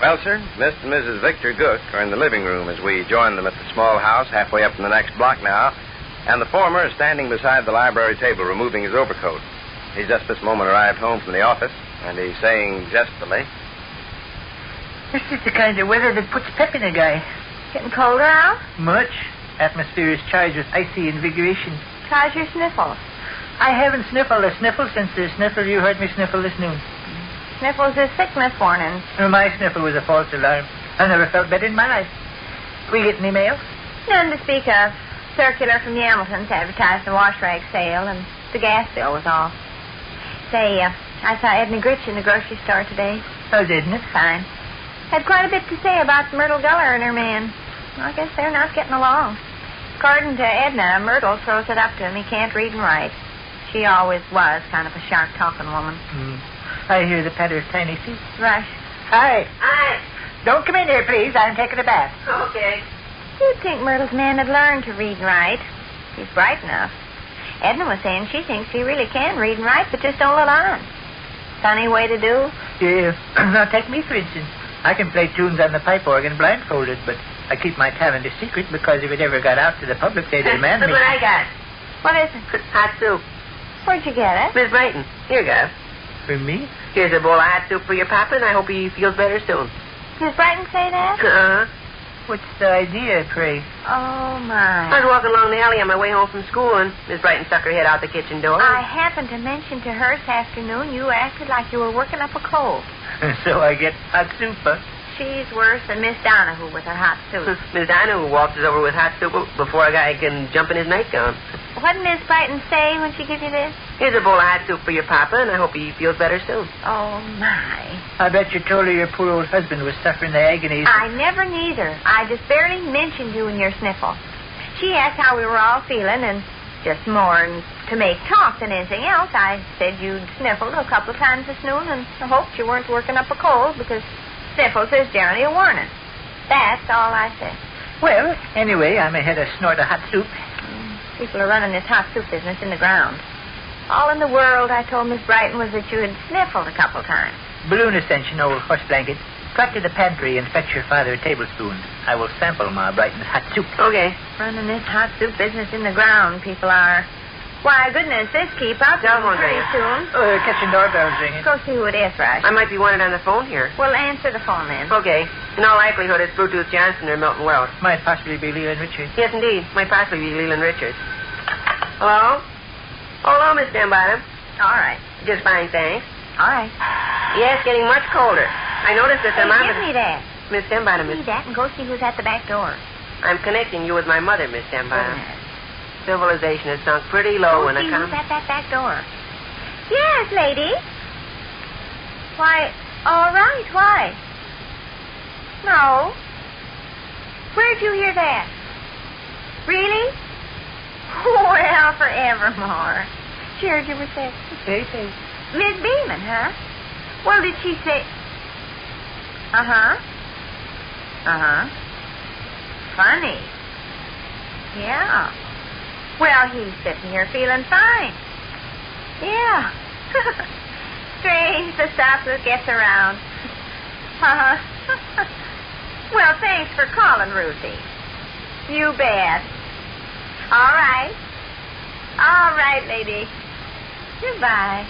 Well, sir, Mr. and Mrs. Victor Gook are in the living room as we join them at the small house halfway up in the next block now, and the former is standing beside the library table removing his overcoat. He's just this moment arrived home from the office, and he's saying zestfully, "This is the kind of weather that puts pep in a guy." Getting colder out? Much. Atmosphere is charged with icy invigoration. How's your sniffles? I haven't sniffled a sniffle since the sniffle you heard me sniffle this noon. Sniffles is sickness warning. Well, my sniffle was a false alarm. I never felt better in my life. We get any mail? None to speak of. Circular from the Hamiltons advertised the wash rag sale, and the gas bill was off. Say, I saw Edna Gritch in the grocery store today. How's Edna? Fine. Had quite a bit to say about Myrtle Geller and her man. I guess they're not getting along. According to Edna, Myrtle throws it up to him he can't read and write. She always was kind of a sharp-talking woman. I hear the patter of tiny feet. Rush. Hi. Hi. Don't come in here, please. I'm taking a bath. Okay. You'd think Myrtle's man had learned to read and write. He's bright enough. Edna was saying she thinks he really can read and write, but just don't let on. Funny way to do. Yeah. Now, take me, for instance. I can play tunes on the pipe organ blindfolded, but I keep my talent a secret because if it ever got out to the public, they'd demand me. Look what I got. What is it? Hot soup. Where'd you get it? Miss Brighton, here you go. For me? Here's a bowl of hot soup for your papa, and I hope he feels better soon. Does Brighton say that? Uh-huh. What's the idea, pray? Oh, I my. was walking along the alley on my way home from school, and Miss Brighton stuck her head out the kitchen door. I happened to mention to her this afternoon you acted like you were working up a cold. So I get hot soup, huh? She's worse than Miss Donahue with her hot soup. Miss Dinah, who waltzes over with hot soup before a guy can jump in his nightgown. What did Miss Brighton say when she gave you this? Here's a bowl of hot soup for your papa, and I hope he feels better soon. Oh, my. I bet you told her your poor old husband was suffering the agonies. I never neither. I just barely mentioned you and your sniffle. She asked how we were all feeling, and just more to make talk than anything else, I said you'd sniffled a couple of times this noon, and I hoped you weren't working up a cold, because sniffles is generally a warning. That's all I said. Well, anyway, I'm ahead of snort of hot soup. People are running this hot soup business in the ground. All in the world, I told Miss Brighton, was that you had sniffled a couple times. Balloon ascension, old horse blanket. Trot to the pantry and fetch your father a tablespoon. I will sample Ma Brighton's hot soup. Okay. Running this hot soup business in the ground, people are. Why, goodness, this keep up Telephone pretty ringing. soon. Kitchen doorbell's ringing. Go see who it is, Rush. I might be wanted on the phone here. Well, answer the phone then. Okay. In all likelihood, it's Bluetooth Johnson or Milton Welch. Might possibly be Leland Richards. Yes, indeed. Might possibly be Leland Richards. Hello? Hello, Miss Denbottom. All right. Just fine, thanks. All right. Yes, getting much colder. I noticed the Hey, thermometer... give me that. Miss Denbottom, Give me that and go see who's at the back door. I'm connecting you with my mother, Miss Denbottom. Yes. Civilization has sunk pretty low Go when I see come... who's at that back door. Yes, lady. Why, all right, why? No. Where'd you hear that? Really? Well, forevermore. She heard you were sick. Say. Miss Beeman, huh? Well, did she say... Uh-huh. Funny. Yeah. Well, he's sitting here feeling fine. Yeah. Strange the stuff that gets around. Well, thanks for calling, Ruthie. You bet. All right. All right, lady. Goodbye.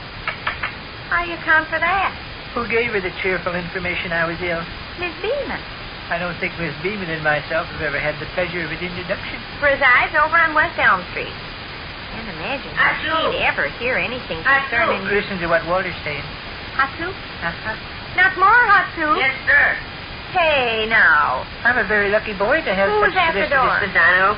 How you account for that? Who gave her the cheerful information I was ill? Miss Beeman. I don't think Miss Beeman and myself have ever had the pleasure of an introduction. Resides over on West Elm Street. Can't imagine how she'd ever hear anything concerning... Listen to what Walter's saying. Hot soup? Uh-huh. Not more hot soup? Yes, sir. Hey, now. I'm a very lucky boy to have Who's such at the door? Miss Dino.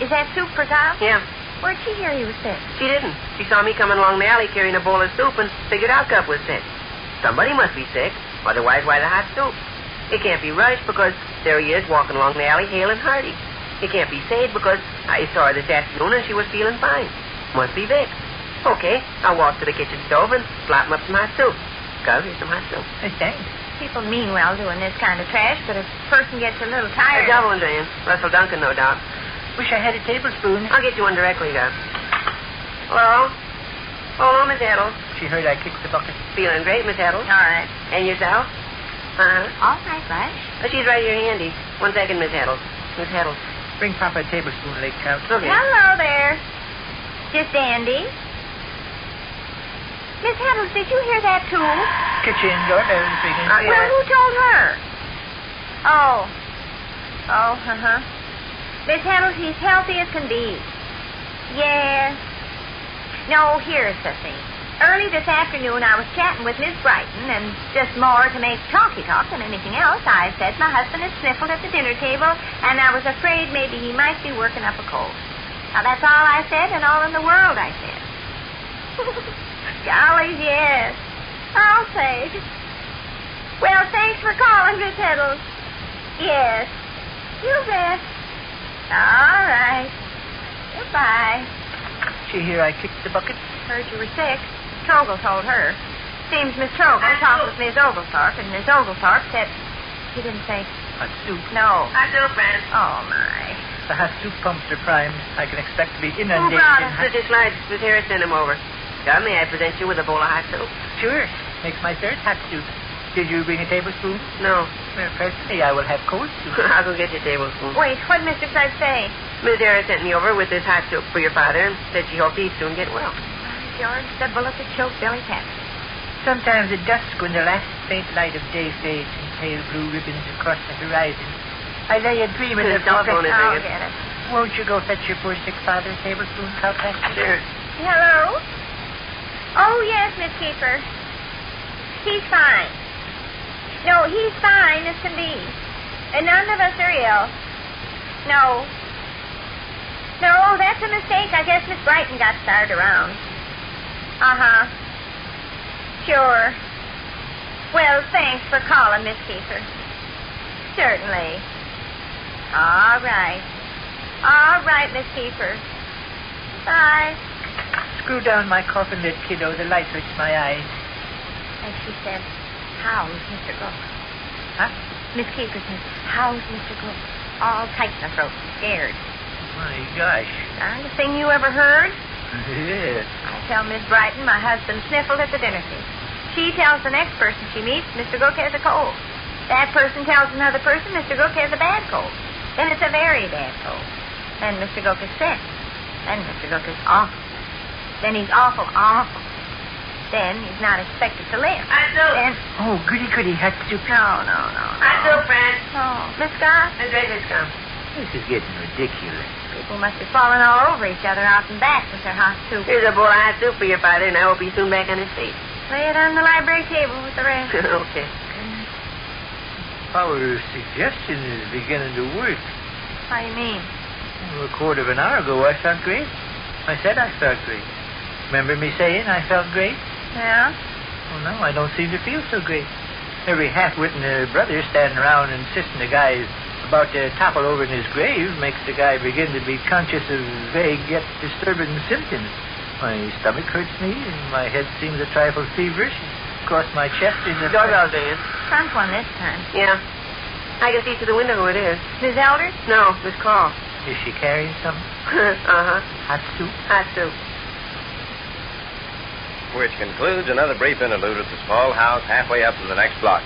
Is that soup for Tom? Yeah. Where'd she hear you was sick? She didn't. She saw me coming along the alley carrying a bowl of soup and figured Al Cup was sick. Somebody must be sick. Otherwise, why the hot soup? It can't be Rush because there he is walking along the alley hale and hearty. It can't be Sade because I saw her this afternoon and she was feeling fine. Must be Vic. Okay, I'll walk to the kitchen stove and slap him up some hot soup. Go, here's some hot soup. Thanks. People mean well doing this kind of trash, but if a person gets a little tired... Double and drain. Russell Duncan, no doubt. Wish I had a tablespoon. I'll get you one directly, Doc. Hello? Hello, Miss Edel. She heard I kicked the bucket. Feeling great, Miss Edel. All right. And yourself? Uh-huh. All right, Rush. She's right here handy. 1 second, Miss Heddle. Miss Heddle. Bring Papa a tablespoon, Lake Count. Okay. Hello there. Just dandy. Miss Heddles, did you hear that, too? Kitchen doorbell speaking. Yeah. Well, who told her? Oh. Oh, uh-huh. Miss Heddles, he's healthy as can be. Yes. No, here's the thing. Early this afternoon, I was chatting with Miss Brighton, and just more to make talky talk than anything else, I said my husband had sniffled at the dinner table, and I was afraid maybe he might be working up a cold. Now, that's all I said, and all in the world I said. Golly, yes. I'll say. Well, thanks for calling, Miss Heddles. Yes. You bet. All right. Goodbye. She hear I kicked the bucket? Heard you were sick. Trogle told her. Seems Miss Trogle talked with Miss Oglethorpe, and Miss Oglethorpe said... He didn't say... Hot soup. No. Hot soup, friend. Oh, my. The hot soup pumps are primed. I can expect to be Who inundated brought in us? hot... Mr. Slides, Miss Harris sent him over. Now, may I present you with a bowl of hot soup? Sure. Makes my third hot soup. Did you bring a tablespoon? No. Well, presently I will have cold soup. I'll go get your tablespoon. Wait, what did Mr. Flood say? Miss Harris sent me over with this hot soup for your father and said she hoped he'd soon get well. George, the bullet that choked Billy Patrick. Sometimes at dusk, when the last faint light of day fades in pale blue ribbons across the horizon, I lay a dreaming of Don't phone it, I'll Megan. get it. Won't you go fetch your poor sick father a tablespoon, Cowpatsy? Sure. Hello? Oh, yes, Miss Keeper. He's fine. No, he's fine as can be. And none of us are ill. No. No, that's a mistake. I guess Miss Brighton got started around. Uh-huh. Sure. Well, thanks for calling, Miss Keeper. Certainly. All right. All right, Miss Keeper. Bye. Screw down my coffin lid, kiddo. The light hurts my eyes. And she said, how's Mr. Gook? Huh? Miss Keeper said, how's Mr. Gook? All tight in the throat, scared. My gosh. Darndest thing you ever heard? Yes. I tell Miss Brighton my husband sniffled at the dinner table. She tells the next person she meets Mr. Gook has a cold. That person tells another person Mr. Gook has a bad cold. Then it's a very bad cold. Then Mr. Gook is sick. Then Mr. Gook is awful. Then he's awful, awful. Then he's not expected to live. Hot soup. Then... Oh, goody, hot soup. No. Hot soup, friend. Oh, Miss Scott? Miss Grace's come. This is getting ridiculous. People must be falling all over each other out and back with their hot soup. Here's a bowl of hot soup for your father, and I hope he's soon back on his feet. Lay it on the library table with the rest. Okay. Our suggestion is beginning to work. How do you mean? A quarter of an hour ago, I felt great. I said I felt great. Remember me saying I felt great? Yeah? Well, now I don't seem to feel so great. Every half-witting brother standing around insisting the guy's about to topple over in his grave makes the guy begin to be conscious of vague yet disturbing symptoms. My stomach hurts me, and my head seems a trifle feverish. Across my chest is a... Doorbell's ringing. Front one this time. Yeah. I can see through the window who it is. Miss Elders? No, Miss Call. Is she carrying something? Uh-huh. Hot soup? Hot soup. Which concludes another brief interlude at the small house halfway up in the next block.